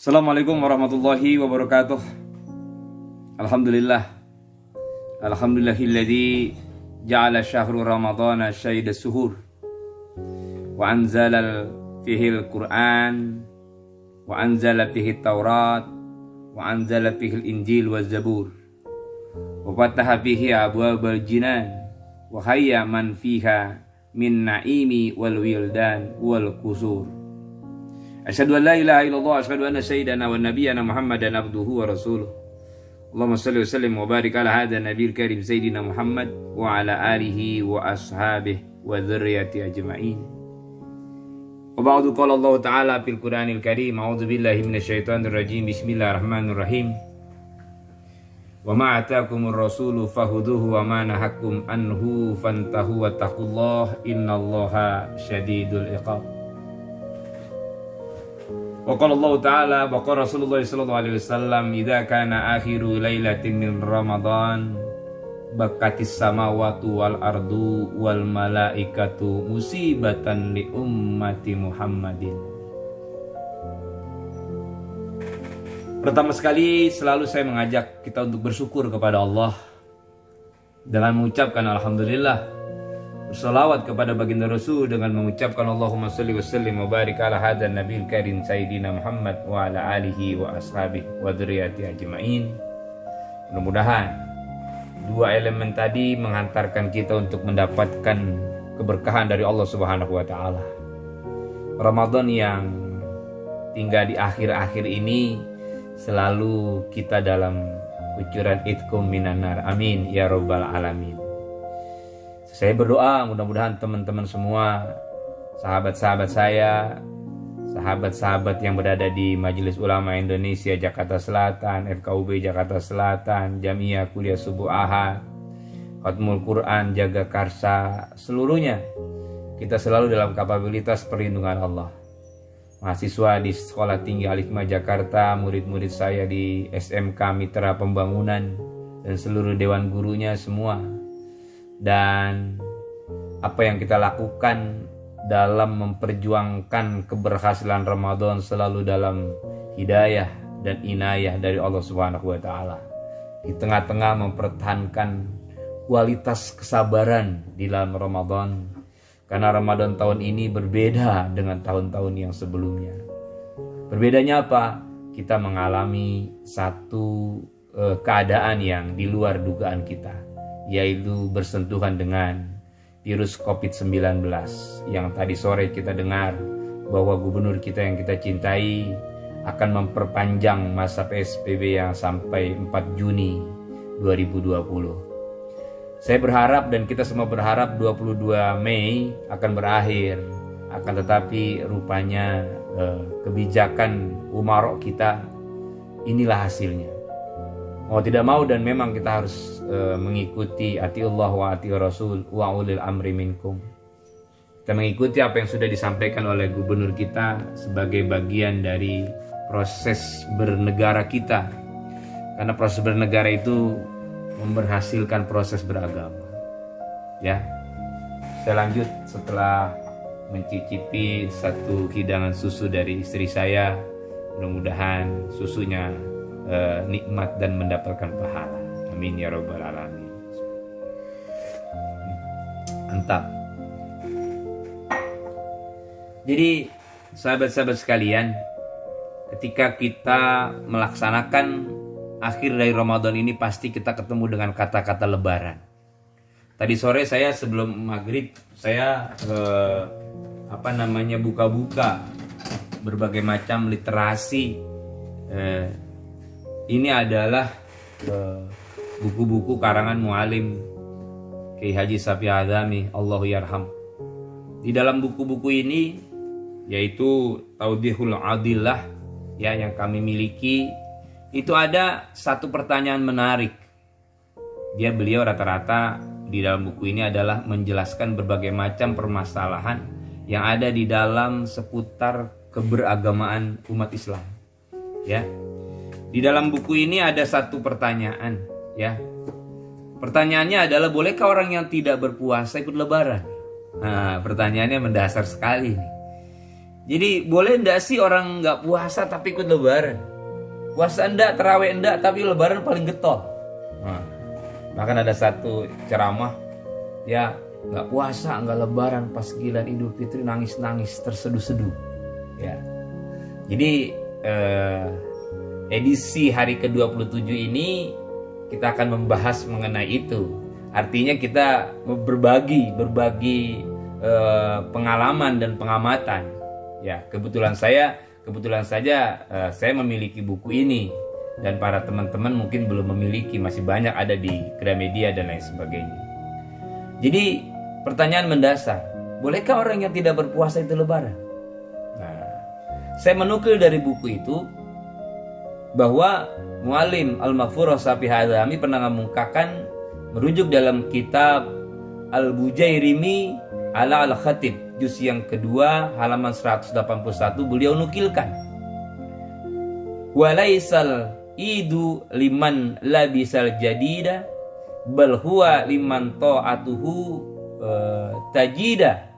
Assalamualaikum warahmatullahi wabarakatuh. Alhamdulillah. Alhamdulillahilladzi ja'ala syahru ramadhana syahida suhur wa anzala fihi al-Qur'an wa anzala fihi at-Taurat wa anzala fihi al-Injil wa zabur wa fataha fihi abwabal jinan wa hayya man fiha min na'imi wal wildan wal qusur. Asyhadu an la ilaha illallah, asyhadu anna sayyidana wa nabiyyana Muhammadan abduhu wa rasuluh. Allahumma salli wa sallim wa barik ala hadha nabiyil karim sayyidina Muhammad wa ala alihi wa ashabihi wa dzurriyyati ajma'in. Wa ba'du, qala Allah ta'ala fil Qur'anil Karim, a'udzu billahi minasyaitonir rajim. Bismillahirrahmanirrahim. Wa ma ataakumur rasulu fahuduhu wa ma nahakum anhu fantahu wattaqullaha innallaha syadidul iqab. Wa qala Allah ta'ala wa qala Rasulullah sallallahu alaihi wasallam, idza kana akhiru lailatin min Ramadan bakatis samawati wal ardu wal malaikatu musibatan li ummati Muhammadin. Pertama sekali selalu saya mengajak kita untuk bersyukur kepada Allah dengan mengucapkan alhamdulillah, berselawat kepada baginda Rasul dengan mengucapkan Allahumma sholli wa sallim wa barik ala hadzal nabiyil karim sayyidina Muhammad wa ala alihi wa ashabihi wa dzurriyyati ajma'in. Mudah-mudahan dua elemen tadi menghantarkan kita untuk mendapatkan keberkahan dari Allah Subhanahu wa taala. Ramadan yang tinggal di akhir-akhir ini selalu kita dalam kucuran itqum minan nar. Amin ya rabbal alamin. Saya berdoa mudah-mudahan teman-teman semua, sahabat-sahabat saya, sahabat-sahabat yang berada di Majelis Ulama Indonesia Jakarta Selatan, FKUB Jakarta Selatan, Jamiah Kuliah Subuh Ahad, Khatmul Quran, Jagakarsa, seluruhnya kita selalu dalam kapabilitas perlindungan Allah. Mahasiswa di Sekolah Tinggi Al-Hikmah Jakarta, murid-murid saya di SMK Mitra Pembangunan, dan seluruh dewan gurunya semua. Dan apa yang kita lakukan dalam memperjuangkan keberhasilan Ramadan selalu dalam hidayah dan inayah dari Allah Subhanahu wa taala. Di tengah-tengah mempertahankan kualitas kesabaran di dalam Ramadan, karena Ramadan tahun ini berbeda dengan tahun-tahun yang sebelumnya. Berbedanya apa? Kita mengalami satu keadaan yang di luar dugaan kita, yaitu bersentuhan dengan virus COVID-19 yang tadi sore kita dengar bahwa gubernur kita yang kita cintai akan memperpanjang masa PSBB yang sampai 4 Juni 2020. Saya berharap dan kita semua berharap 22 Mei akan berakhir, akan tetapi rupanya kebijakan umarok kita inilah hasilnya. Mau tidak mau dan memang kita harus mengikuti atiullah wa atiur rasul wa ulil amri minkum. Kita mengikuti apa yang sudah disampaikan oleh gubernur kita sebagai bagian dari proses bernegara kita. Karena proses bernegara itu memberhasilkan proses beragama. Ya. Saya lanjut setelah mencicipi satu hidangan susu dari istri saya. Mudah-mudahan susunya nikmat dan mendapatkan pahala. Amin ya rabbal alamin. Mantap. Jadi sahabat-sahabat sekalian, ketika kita melaksanakan akhir dari Ramadan ini pasti kita ketemu dengan kata-kata lebaran. Tadi sore saya sebelum maghrib saya buka-buka berbagai macam literasi. Ini adalah buku-buku karangan mualim Kiai Haji Safi Azami, Allahu yarham. Di dalam buku-buku ini, yaitu Taudihul Adillah ya, yang kami miliki, itu ada satu pertanyaan menarik. Beliau rata-rata di dalam buku ini adalah menjelaskan berbagai macam permasalahan yang ada di dalam seputar keberagamaan umat Islam. Ya. Di dalam buku ini ada satu pertanyaan, ya. Pertanyaannya adalah, bolehkah orang yang tidak berpuasa ikut lebaran? Nah, pertanyaannya mendasar sekali nih. Jadi boleh ndak sih orang nggak puasa tapi ikut lebaran? Puasa ndak, terawih ndak, tapi lebaran paling getol. Nah, bahkan ada satu ceramah, ya nggak puasa, nggak lebaran, pas giliran Idul Fitri nangis-nangis terseduh-seduh. Ya, jadi edisi hari ke-27 ini kita akan membahas mengenai itu. Artinya kita berbagi pengalaman dan pengamatan. Ya, kebetulan saja saya memiliki buku ini, dan para teman-teman mungkin belum memiliki, masih banyak ada di Gramedia dan lain sebagainya. Jadi pertanyaan mendasar, bolehkah orang yang tidak berpuasa itu lebaran? Nah, saya menukil dari buku itu bahwa Muallim Al-Maghfurah Shafii Al-Adhami pernah mengungkapkan, merujuk dalam kitab Al-Bujairimi ala Al-Khatib juz yang kedua halaman 181, beliau nukilkan, walaisal idu liman labisal jadida bal huwa liman ta'atuhu tajida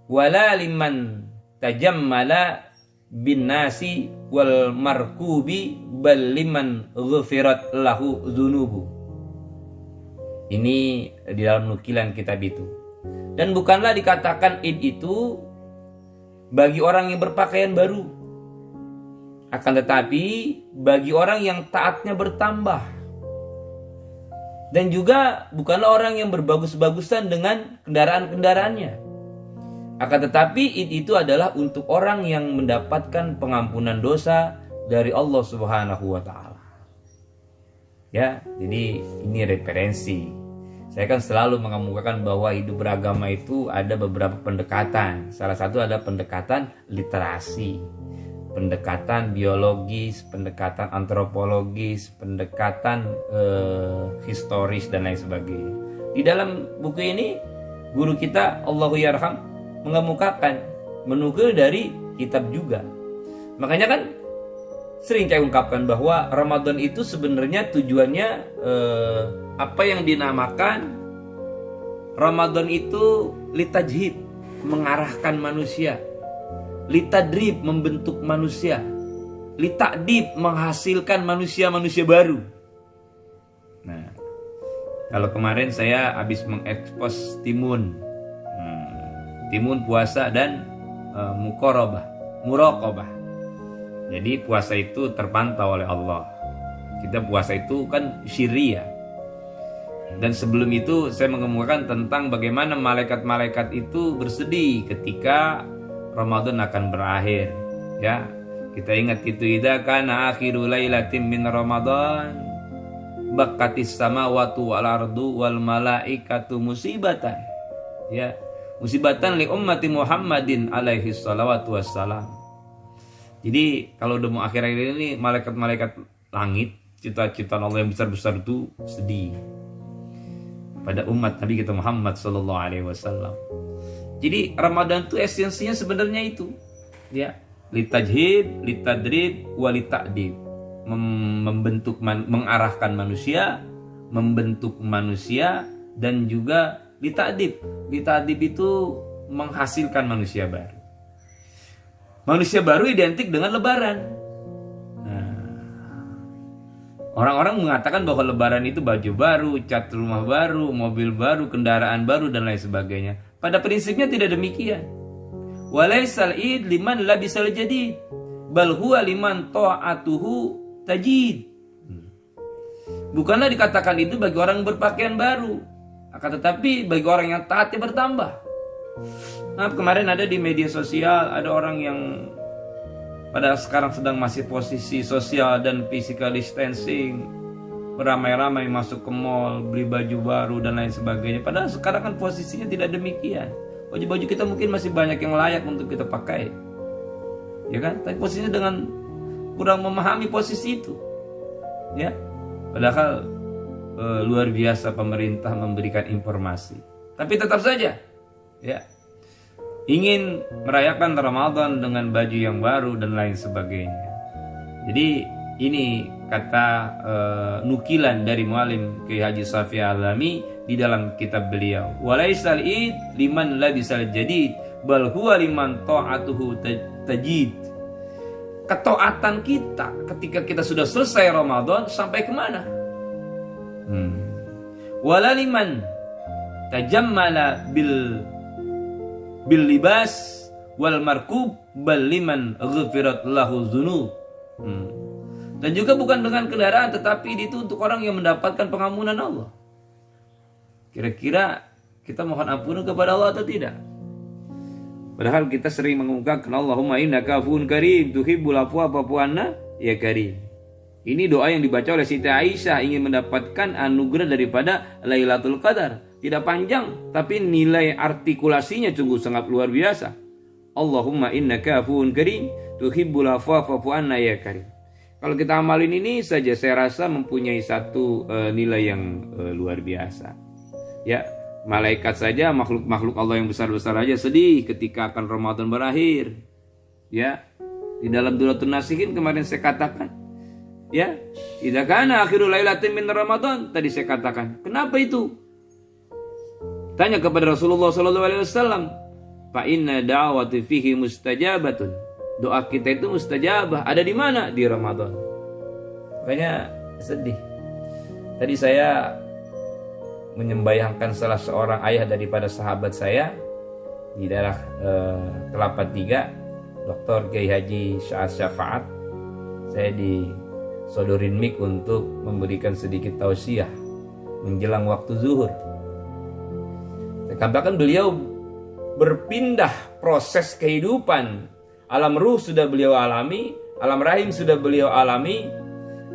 wala liman tajammala bin nasi wal markubi bal liman ghufirat lahu dzunubu. Ini di dalam nukilan kitab itu. Dan bukanlah dikatakan Id itu bagi orang yang berpakaian baru, akan tetapi bagi orang yang taatnya bertambah. Dan juga bukanlah orang yang berbagus-bagusan dengan kendaraan-kendaraannya. Akan tetapi Id itu adalah untuk orang yang mendapatkan pengampunan dosa dari Allah Subhanahu wa taala. Ya, jadi ini referensi. Saya kan selalu mengemukakan bahwa hidup beragama itu ada beberapa pendekatan. Salah satu ada pendekatan literasi, pendekatan biologis, pendekatan antropologis, pendekatan historis dan lain sebagainya. Di dalam buku ini guru kita Allahu Yarham mengemukakan, menukil dari kitab juga. Makanya kan sering saya ungkapkan bahwa Ramadan itu sebenarnya tujuannya apa yang dinamakan Ramadan itu litajhid, mengarahkan manusia, litadrib, membentuk manusia, litakdib, menghasilkan manusia-manusia baru. Nah, kalau kemarin saya habis mengekspos timun puasa dan muraqabah. Jadi puasa itu terpantau oleh Allah. Kita puasa itu kan syiriah. Dan sebelum itu saya mengemukakan tentang bagaimana malaikat-malaikat itu bersedih ketika Ramadan akan berakhir. Ya, kita ingat itu, idza kana akhiru lailatin min Ramadan baqatis samawati wal ardu wal malaikatu musibatan. Ya, musibatan li ummati Muhammadin alaihi salawatu wassalam. Jadi kalau udah mau akhir-akhir ini, malaikat-malaikat langit, cita-cita Allah yang besar-besar itu sedih pada umat Nabi kita Muhammad sallallahu alaihi wasallam. Jadi Ramadan itu esensinya sebenarnya itu, ya, litajhid, litadrib, walita'dib, membentuk, mengarahkan manusia, membentuk manusia, dan juga lita'dib. Lita'dib itu menghasilkan manusia baru. Manusia baru identik dengan lebaran. Orang-orang mengatakan bahwa lebaran itu baju baru, cat rumah baru, mobil baru, kendaraan baru, dan lain sebagainya. Pada prinsipnya tidak demikian. Walaisal id liman labisal jadid, bal huwa liman ta'atuhu tajid. Bukanlah dikatakan itu bagi orang yang berpakaian baru, akan tetapi bagi orang yang taatnya bertambah. Nah, kemarin ada di media sosial, ada orang yang pada sekarang sedang masih posisi sosial dan physical distancing, beramai-ramai masuk ke mall, beli baju baru dan lain sebagainya. Padahal sekarang kan posisinya tidak demikian. Baju-baju kita mungkin masih banyak yang layak untuk kita pakai, ya kan? Tapi posisinya dengan kurang memahami posisi itu, ya. Padahal luar biasa pemerintah memberikan informasi. Tapi tetap saja, ya, ingin merayakan Ramadan dengan baju yang baru dan lain sebagainya. Jadi ini kata nukilan dari Muallim Kiai Haji Shafii Al-Adhami di dalam kitab beliau. Walaisal id liman labisal jadid, bal huwa liman ta'atuhu tajid. Ketaatan kita ketika kita sudah selesai Ramadan sampai kemana? Wala liman tajammala bil libas wal markub bal liman ghufirat lahu dzunub. Dan juga bukan dengan kendaraan, tetapi itu untuk orang yang mendapatkan pengampunan Allah. Kira-kira kita mohon ampun kepada Allah atau tidak? Padahal kita sering mengungkapkan Allahumma innaka afuwun karim tuhibbul afwa fa'fu anna ya karim. Ini doa yang dibaca oleh Siti Aisyah ingin mendapatkan anugerah daripada Lailatul Qadar. Tidak panjang, tapi nilai artikulasinya sungguh sangat luar biasa. Allahumma innaka afuwun karim tuhibbul afwa fa'fu anna ya karim. Kalau kita amalin ini saja, saya rasa mempunyai satu nilai yang luar biasa. Ya, malaikat saja, makhluk Allah yang besar-besar aja sedih ketika akan Ramadan berakhir. Ya, di dalam Duratun Nasihin kemarin saya katakan, ya, idza kana akhirul lailatin min Ramadan, tadi saya katakan. Kenapa itu? Tanya kepada Rasulullah SAW, fa inna da'wati fihi mustajabatun. Doa kita itu mustajabah. Ada di mana? Di Ramadan. Makanya sedih. Tadi saya menyembayangkan salah seorang ayah daripada sahabat saya di daerah Kelapa 3, Dr. Kiai Haji Sya'ad Syafaat. Saya disodorin mic untuk memberikan sedikit tausiah menjelang waktu zuhur. Saya katakan beliau berpindah proses kehidupan. Alam ruh sudah beliau alami, alam rahim sudah beliau alami,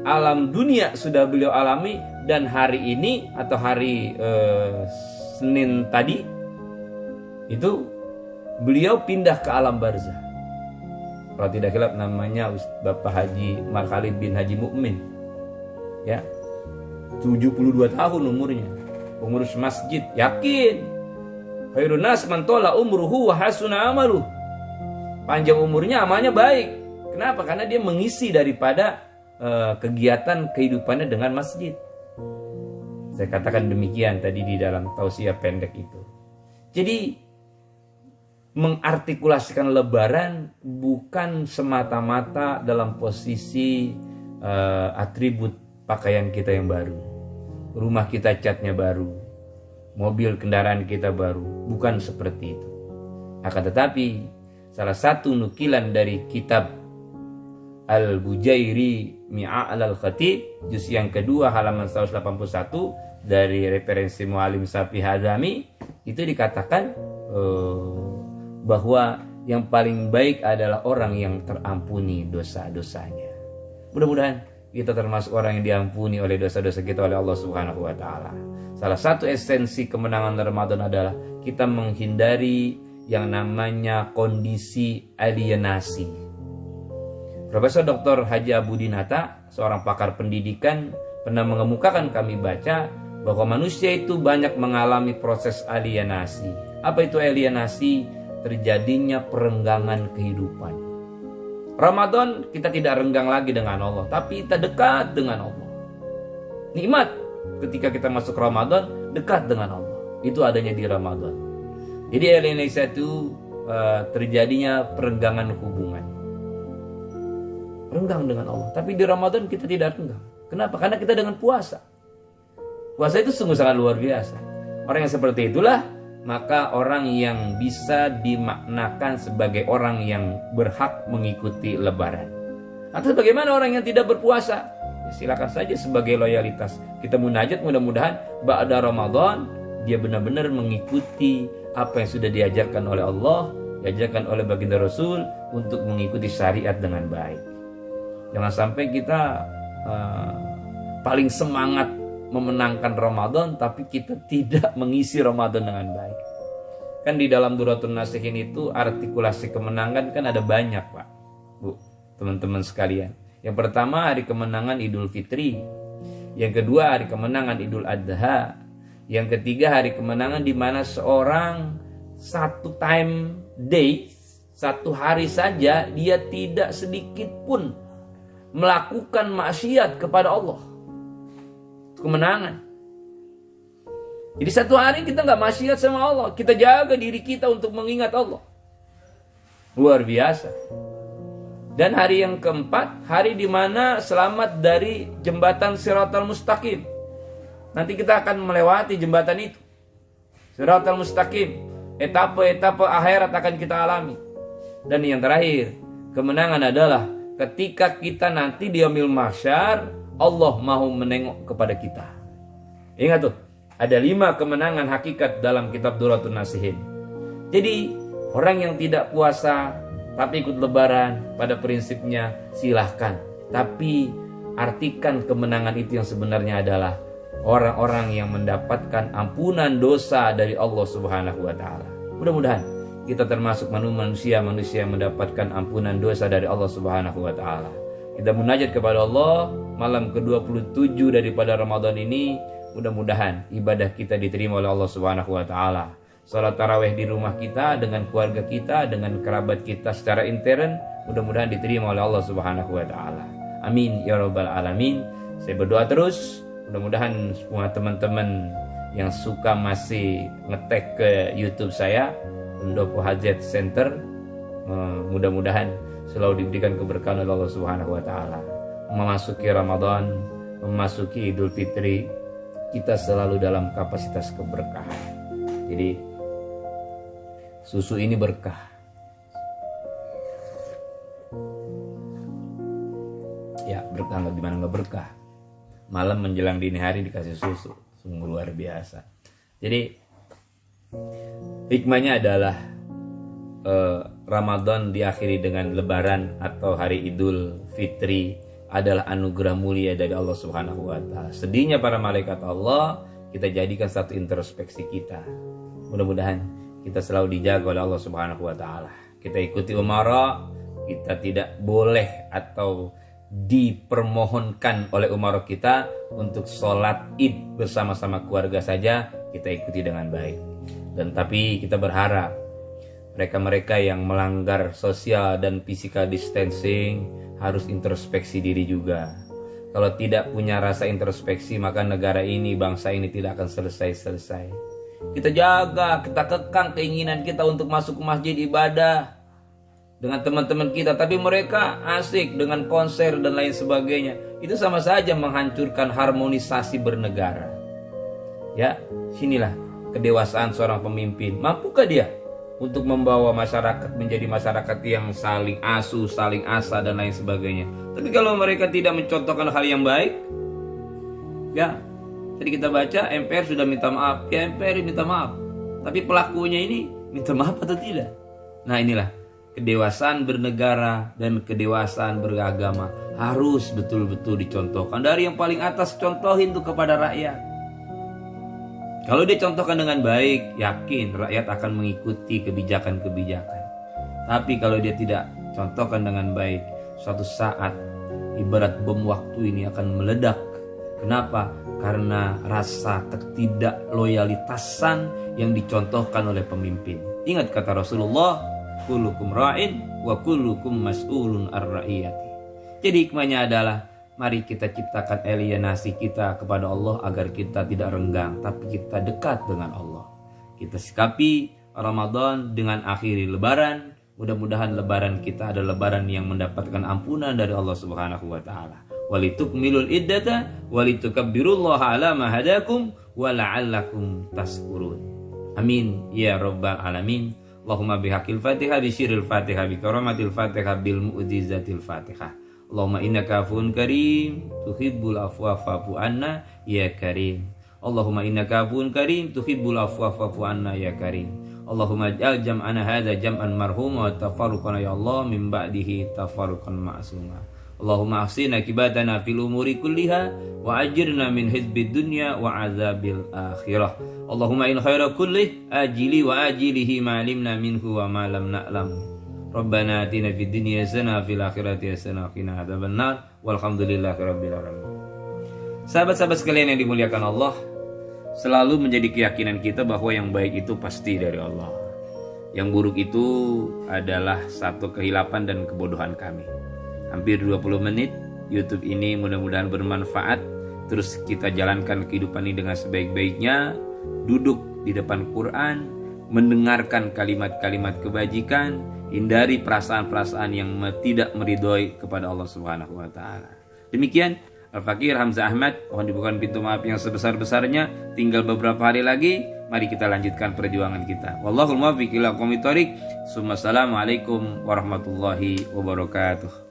alam dunia sudah beliau alami, dan hari ini atau hari Senin tadi itu beliau pindah ke alam barzah. Kalau tidak khilaf namanya Bapak Haji Markhalid bin Haji Mukmin. Ya. 72 tahun umurnya. Pengurus masjid, yakin. Khairun nas man tala umruhu wa hasuna amaluh. Panjang umurnya, amalnya baik. Kenapa? Karena dia mengisi daripada kegiatan kehidupannya dengan masjid. Saya katakan demikian tadi di dalam tausiah pendek itu. Jadi mengartikulasikan Lebaran bukan semata-mata dalam posisi atribut pakaian kita yang baru, rumah kita catnya baru, mobil kendaraan kita baru. Bukan seperti itu. Akan tetapi salah satu nukilan dari kitab Al-Bujairi Mi'a'al al-Khatib juz yang kedua halaman 181 dari referensi Mu'alim Safi Hadami, itu dikatakan bahwa yang paling baik adalah orang yang terampuni dosa-dosanya. Mudah-mudahan kita termasuk orang yang diampuni oleh dosa-dosa kita oleh Allah Subhanahu wa taala. Salah satu esensi kemenangan Ramadan adalah kita menghindari yang namanya kondisi alienasi. Profesor Dr. Haji Abudinata, seorang pakar pendidikan, pernah mengemukakan kami baca bahwa manusia itu banyak mengalami proses alienasi. Apa itu alienasi? Terjadinya perenggangan kehidupan. Ramadan kita tidak renggang lagi dengan Allah, tapi kita dekat dengan Allah. Nikmat ketika kita masuk Ramadan, dekat dengan Allah. Itu adanya di Ramadan. Jadi alienasi itu terjadinya perenggangan hubungan. Renggang dengan Allah. Tapi di Ramadan kita tidak renggang. Kenapa? Karena kita dengan puasa. Puasa itu sungguh sangat luar biasa. Orang yang seperti itulah, maka orang yang bisa dimaknakan sebagai orang yang berhak mengikuti Lebaran. Atau bagaimana orang yang tidak berpuasa? Ya, silakan saja sebagai loyalitas. Kita munajat, mudah-mudahan ba'da Ramadan dia benar-benar mengikuti apa yang sudah diajarkan oleh Allah, diajarkan oleh baginda Rasul untuk mengikuti syariat dengan baik. Jangan sampai kita paling semangat memenangkan Ramadan, tapi kita tidak mengisi Ramadan dengan baik. Kan di dalam Duratun Nasihin itu artikulasi kemenangan kan ada banyak, Pak, Bu, teman-teman sekalian. Yang pertama hari kemenangan Idul Fitri, yang kedua hari kemenangan Idul Adha, yang ketiga hari kemenangan di mana seorang satu hari saja dia tidak sedikit pun melakukan maksiat kepada Allah. Kemenangan. Jadi satu hari kita nggak maksiat sama Allah, kita jaga diri kita untuk mengingat Allah. Luar biasa. Dan hari yang keempat, hari di mana selamat dari jembatan Siratal Mustaqim. Nanti kita akan melewati jembatan itu. Siratal Mustaqim, etapa-etapa akhirat akan kita alami. Dan yang terakhir, kemenangan adalah ketika kita nanti di yaumil mahsyar, Allah mau menengok kepada kita. Ingat tuh, ada 5 kemenangan hakikat dalam kitab Duratun Nasihin. Jadi, orang yang tidak puasa tapi ikut lebaran, pada prinsipnya silahkan. Tapi artikan kemenangan itu yang sebenarnya adalah orang-orang yang mendapatkan ampunan dosa dari Allah Subhanahu wa taala. Mudah-mudahan kita termasuk manusia yang mendapatkan ampunan dosa dari Allah Subhanahu wa taala. Kita munajat kepada Allah malam ke-27 daripada Ramadan ini. Mudah-mudahan ibadah kita diterima oleh Allah Subhanahu wa taala. Salat tarawih di rumah kita dengan keluarga kita, dengan kerabat kita secara intern, mudah-mudahan diterima oleh Allah Subhanahu wa taala. Amin ya rabbal alamin. Saya berdoa terus, mudah-mudahan semua teman-teman yang suka masih ngetek ke YouTube saya, Pendopo Hajat Center, mudah-mudahan selalu diberikan keberkahan oleh Allah Subhanahu wa taala. Memasuki Ramadan, memasuki Idul Fitri, kita selalu dalam kapasitas keberkahan. Jadi susu ini berkah. Ya, berkah nggak gimana nggak berkah. Malam menjelang dini hari dikasih susu, sungguh luar biasa. Jadi hikmahnya adalah Ramadan diakhiri dengan Lebaran atau hari Idul Fitri adalah anugerah mulia dari Allah Subhanahu wa taala. Sedihnya para malaikat Allah, kita jadikan satu introspeksi kita. Mudah-mudahan kita selalu dijaga oleh Allah Subhanahu wa taala. Kita ikuti umara, kita tidak boleh atau dipermohonkan oleh umara kita untuk sholat Id bersama-sama keluarga saja, kita ikuti dengan baik. Dan tapi kita berharap mereka-mereka yang melanggar social dan physical distancing harus introspeksi diri juga. Kalau tidak punya rasa introspeksi, maka negara ini, bangsa ini tidak akan selesai-selesai. Kita jaga, kita kekang keinginan kita untuk masuk ke masjid ibadah dengan teman-teman kita, tapi mereka asik dengan konser dan lain sebagainya. Itu sama saja menghancurkan harmonisasi bernegara. Ya, sinilah kedewasaan seorang pemimpin. Mampukah dia untuk membawa masyarakat menjadi masyarakat yang saling asuh, saling asa dan lain sebagainya? Tapi kalau mereka tidak mencontohkan hal yang baik, ya, tadi kita baca MPR sudah minta maaf. Ya, MPR minta maaf, tapi pelakunya ini minta maaf atau tidak? Nah, inilah kedewasaan bernegara dan kedewasaan beragama harus betul-betul dicontohkan. Dari yang paling atas, contohin tuh kepada rakyat. Kalau dia contohkan dengan baik, yakin rakyat akan mengikuti kebijakan-kebijakan. Tapi kalau dia tidak contohkan dengan baik, suatu saat ibarat bom waktu ini akan meledak. Kenapa? Karena rasa ketidakloyalitasan yang dicontohkan oleh pemimpin. Ingat kata Rasulullah, kullukum ra'in wa kullukum mas'ulun ar-ra'iyati. Jadi hikmahnya adalah mari kita ciptakan alienasi kita kepada Allah agar kita tidak renggang, tapi kita dekat dengan Allah. Kita sikapi Ramadan dengan akhiri Lebaran. Mudah-mudahan Lebaran kita adalah Lebaran yang mendapatkan ampunan dari Allah Subhanahu wa taala. Walitukmilul iddata walitukabbirullaha ala ma hadakum wa la'allakum tashkurun. Amin ya rabbal alamin. Allahumma bihaqil Fatihah bi syiril Fatihah bi karamatil Fatihah bil mu'jizatil Fatihah. Allahumma innaka afuwun karim tuhibbul afwa fa'fu anna ya karim. Allahumma innaka afuwun karim tuhibbul afwa fa'fu anna ya karim. Allahumma ij'al jam'ana hadza jam'an marhuma wa tafarruqana ya Allah min ba'dihi tafarruqan ma'suma. Allahumma ahsin akibatana fil umuri kulliha wa ajirna min hizbid dunya wa azabil akhirah. Allahumma in khaira kulli ajili wa ajilihi ma alimna minhu wa ma lam na'lam. Rabbana atina fid dunya hasanah fil akhirati hasanah wa qina adzabannar. Walhamdulillahi rabbil alamin. Sahabat-sahabat sekalian yang dimuliakan Allah, selalu menjadi keyakinan kita bahwa yang baik itu pasti dari Allah. Yang buruk itu adalah satu kehilapan dan kebodohan kami. Hampir 20 menit YouTube ini mudah-mudahan bermanfaat. Terus kita jalankan kehidupan ini dengan sebaik-baiknya. Duduk di depan Quran, mendengarkan kalimat-kalimat kebajikan, hindari perasaan-perasaan yang tidak meridhoi kepada Allah Subhanahu wa taala. Demikian Al-Fakir Hamzah Ahmad, mohon dibukakan pintu maaf yang sebesar-besarnya. Tinggal beberapa hari lagi, mari kita lanjutkan perjuangan kita. Wallahul muwaffiq ila aqwamit thoriq. Assalamualaikum warahmatullahi wabarakatuh.